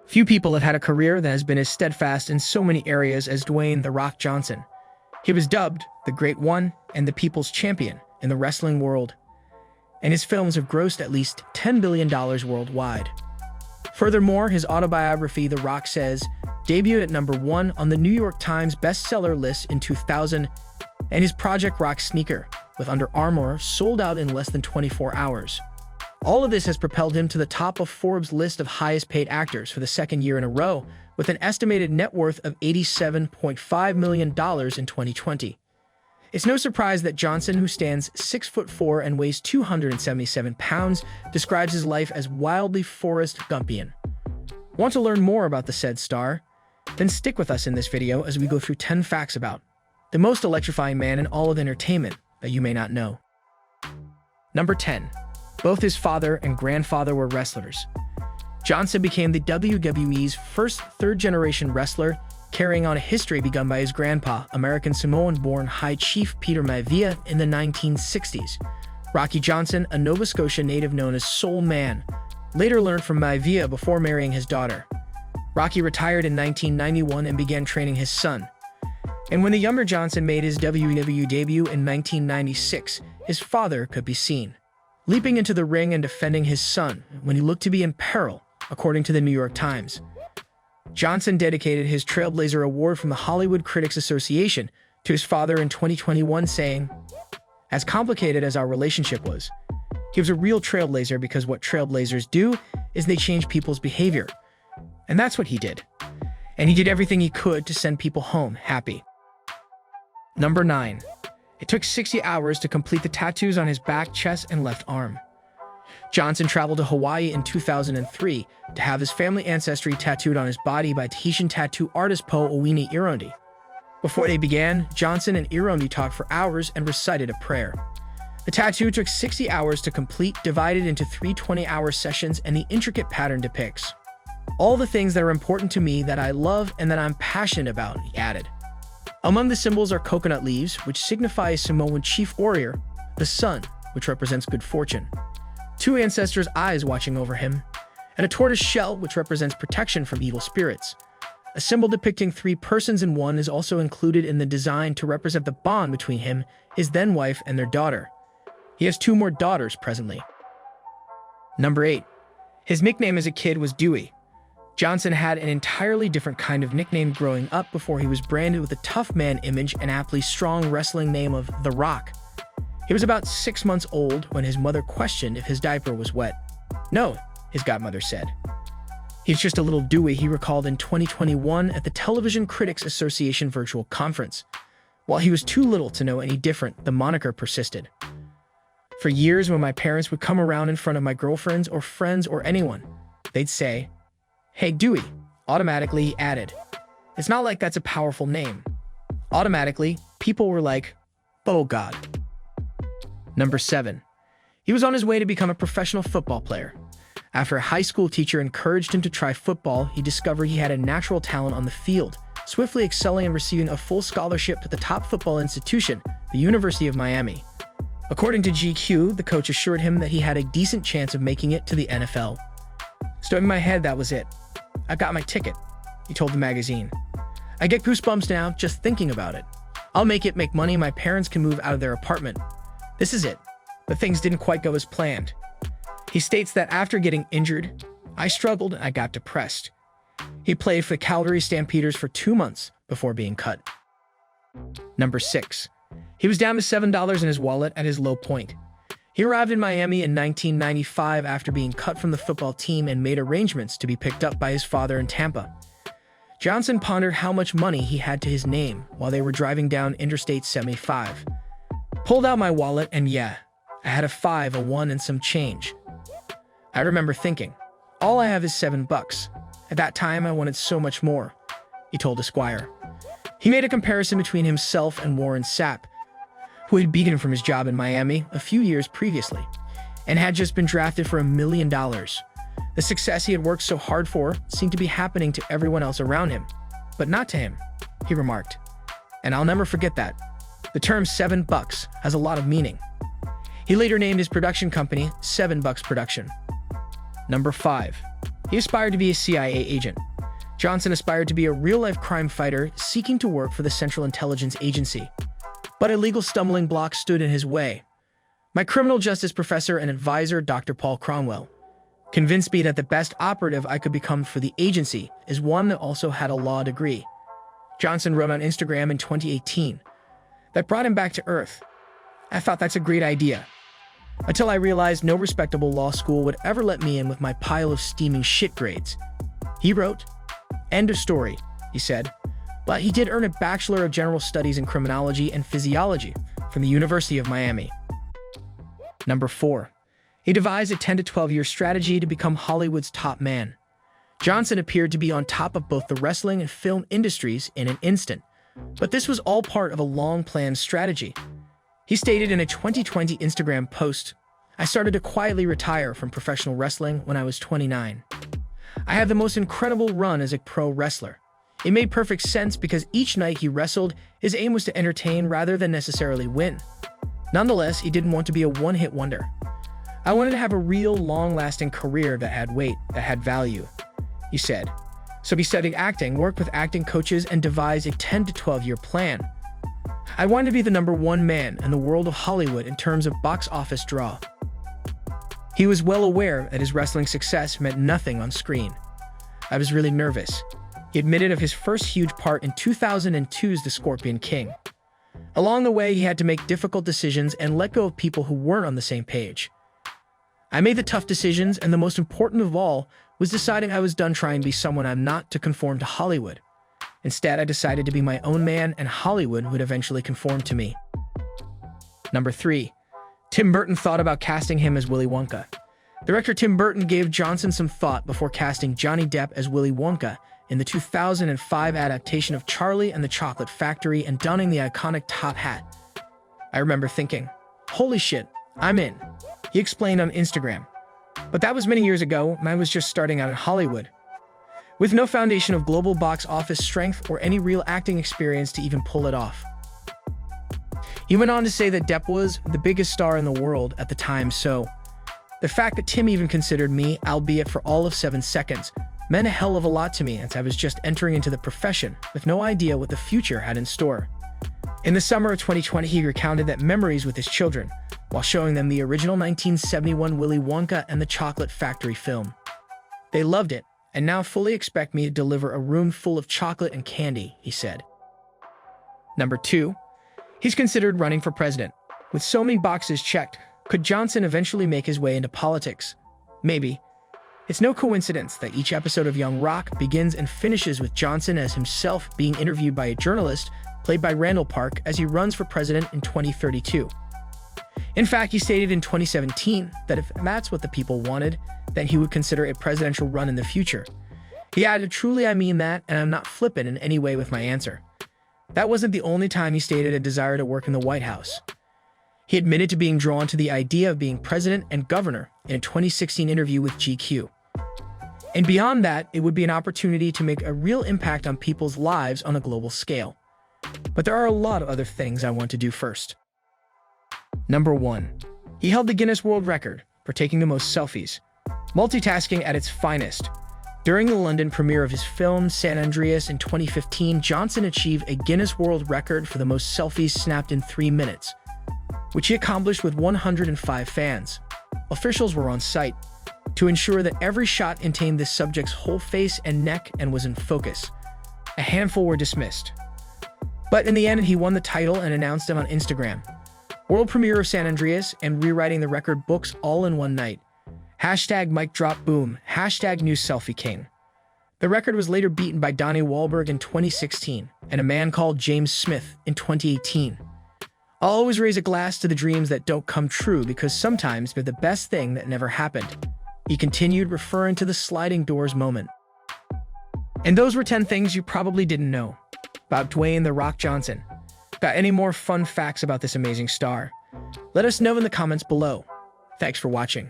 Few people have had a career that has been as steadfast in so many areas as Dwayne "The Rock" Johnson. He was dubbed the Great One and the People's Champion in the wrestling world, and his films have grossed at least $10 billion worldwide. Furthermore, his autobiography, The Rock Says, debuted at #1 on the New York Times bestseller list in 2000, and his Project Rock sneaker with Under Armour sold out in less than 24 hours. All of this has propelled him to the top of Forbes' list of highest-paid actors for the second year in a row, with an estimated net worth of $87.5 million in 2020. It's no surprise that Johnson, who stands 6'4" and weighs 277 pounds, describes his life as wildly Forrest Gumpian. Want to learn more about the said star? Then stick with us in this video as we go through 10 facts about the most electrifying man in all of entertainment that you may not know. Number 10. Both his father and grandfather were wrestlers. Johnson became the WWE's first third-generation wrestler, carrying on a history begun by his grandpa, American Samoan-born High Chief Peter Maivia, in the 1960s. Rocky Johnson, a Nova Scotia native known as Soul Man, later learned from Maivia before marrying his daughter. Rocky retired in 1991 and began training his son. And when the younger Johnson made his WWE debut in 1996, his father could be seen leaping into the ring and defending his son when he looked to be in peril, according to the New York Times. Johnson dedicated his Trailblazer Award from the Hollywood Critics Association to his father in 2021, saying, "As complicated as our relationship was, he was a real trailblazer because what trailblazers do is they change people's behavior. And that's what he did. And he did everything he could to send people home happy." Number 9. It took 60 hours to complete the tattoos on his back, chest, and left arm. Johnson traveled to Hawaii in 2003 to have his family ancestry tattooed on his body by Tahitian tattoo artist Po Owini Irondi. Before they began, Johnson and Irondi talked for hours and recited a prayer. The tattoo took 60 hours to complete, divided into 3 20-hour sessions, and the intricate pattern depicts all the things that are important to me, that I love, and that I'm passionate about, he added. Among the symbols are coconut leaves, which signify a Samoan chief warrior, the sun, which represents good fortune, 2 ancestors' eyes watching over him, and a tortoise shell, which represents protection from evil spirits. A symbol depicting 3 persons in one is also included in the design to represent the bond between him, his then-wife, and their daughter. He has 2 more daughters presently. Number 8. His nickname as a kid was Dewey. Johnson had an entirely different kind of nickname growing up before he was branded with a tough man image and aptly strong wrestling name of The Rock. He was about 6 months old when his mother questioned if his diaper was wet. "No," his godmother said. "He's just a little Dewey," he recalled in 2021 at the Television Critics Association virtual conference. While he was too little to know any different, the moniker persisted. "For years, when my parents would come around in front of my girlfriends or friends or anyone, they'd say, 'Hey, Dewey,' automatically," he added. "It's not like that's a powerful name." Automatically, people were like, "Oh God." Number 7. He was on his way to become a professional football player. After a high school teacher encouraged him to try football, he discovered he had a natural talent on the field, swiftly excelling and receiving a full scholarship to the top football institution, the University of Miami. According to GQ, the coach assured him that he had a decent chance of making it to the NFL. "So in my head, that was it. I got my ticket," he told the magazine. "I get goosebumps now just thinking about it. I'll make it, make money, my parents can move out of their apartment. This is it." But things didn't quite go as planned. He states that after getting injured, "I struggled and I got depressed." He played for the Calgary Stampeders for 2 months before being cut. Number 6. He was down to $7 in his wallet at his low point. He arrived in Miami in 1995 after being cut from the football team and made arrangements to be picked up by his father in Tampa. Johnson pondered how much money he had to his name while they were driving down Interstate 75. "Pulled out my wallet and yeah, I had a 5, a 1, and some change. I remember thinking, all I have is $7. At that time, I wanted so much more," he told Esquire. He made a comparison between himself and Warren Sapp, who had beaten him from his job in Miami a few years previously, and had just been drafted for $1 million. The success he had worked so hard for seemed to be happening to everyone else around him, but not to him, he remarked. And I'll never forget that. The term $7 has a lot of meaning. He later named his production company $7 Production. Number 5. He aspired to be a CIA agent. Johnson aspired to be a real-life crime fighter seeking to work for the Central Intelligence Agency. But a legal stumbling block stood in his way. My criminal justice professor and advisor, Dr. Paul Cromwell, convinced me that the best operative I could become for the agency is one that also had a law degree. Johnson wrote on Instagram in 2018. That brought him back to earth. I thought that's a great idea. Until I realized no respectable law school would ever let me in with my pile of steaming shit grades. He wrote, "End of story," he said. But he did earn a Bachelor of General Studies in Criminology and Physiology from the University of Miami. Number 4. He devised a 10 to 12-year strategy to become Hollywood's top man. Johnson appeared to be on top of both the wrestling and film industries in an instant, but this was all part of a long-planned strategy. He stated in a 2020 Instagram post, "I started to quietly retire from professional wrestling when I was 29. I had the most incredible run as a pro wrestler. It made perfect sense because each night he wrestled, his aim was to entertain rather than necessarily win. Nonetheless, he didn't want to be a one-hit wonder. I wanted to have a real, long-lasting career that had weight, that had value," he said. So he studied acting, worked with acting coaches, and devised a 10 to 12-year plan. "I wanted to be the #1 man in the world of Hollywood in terms of box office draw." He was well aware that his wrestling success meant nothing on screen. "I was really nervous." He admitted of his first huge part in 2002's The Scorpion King. Along the way, he had to make difficult decisions and let go of people who weren't on the same page. "I made the tough decisions, and the most important of all was deciding I was done trying to be someone I'm not to conform to Hollywood. Instead, I decided to be my own man, and Hollywood would eventually conform to me." Number 3. Tim Burton thought about casting him as Willy Wonka. Director Tim Burton gave Johnson some thought before casting Johnny Depp as Willy Wonka in the 2005 adaptation of Charlie and the Chocolate Factory and donning the iconic top hat. "I remember thinking, holy shit, I'm in," he explained on Instagram. "But that was many years ago, and I was just starting out in Hollywood, with no foundation of global box office strength or any real acting experience to even pull it off." He went on to say that Depp was the biggest star in the world at the time, so the fact that Tim even considered me, albeit for all of 7 seconds, meant a hell of a lot to me, as I was just entering into the profession with no idea what the future had in store. In the summer of 2020, he recounted that memories with his children while showing them the original 1971 Willy Wonka and the Chocolate Factory film. "They loved it, and now fully expect me to deliver a room full of chocolate and candy," he said. Number 2. He's considered running for president. With so many boxes checked, could Johnson eventually make his way into politics? Maybe. It's no coincidence that each episode of Young Rock begins and finishes with Johnson as himself being interviewed by a journalist, played by Randall Park, as he runs for president in 2032. In fact, he stated in 2017 that if that's what the people wanted, then he would consider a presidential run in the future. He added, "Truly, I mean that, and I'm not flippant in any way with my answer." That wasn't the only time he stated a desire to work in the White House. He admitted to being drawn to the idea of being president and governor in a 2016 interview with GQ. And beyond that, it would be an opportunity to make a real impact on people's lives on a global scale. But there are a lot of other things I want to do first. Number 1. He held the Guinness World Record for taking the most selfies. Multitasking at its finest. During the London premiere of his film San Andreas in 2015, Johnson achieved a Guinness World Record for the most selfies snapped in 3 minutes, which he accomplished with 105 fans. Officials were on site to ensure that every shot contained the subject's whole face and neck and was in focus. A handful were dismissed. But in the end, he won the title and announced it on Instagram. World premiere of San Andreas and rewriting the record books all in one night. Hashtag mic drop boom. Hashtag new selfie king. The record was later beaten by Donnie Wahlberg in 2016 and a man called James Smith in 2018. I'll always raise a glass to the dreams that don't come true because sometimes they're the best thing that never happened. He continued, referring to the sliding doors moment. And those were 10 things you probably didn't know about Dwayne "The Rock" Johnson. Got any more fun facts about this amazing star? Let us know in the comments below. Thanks for watching.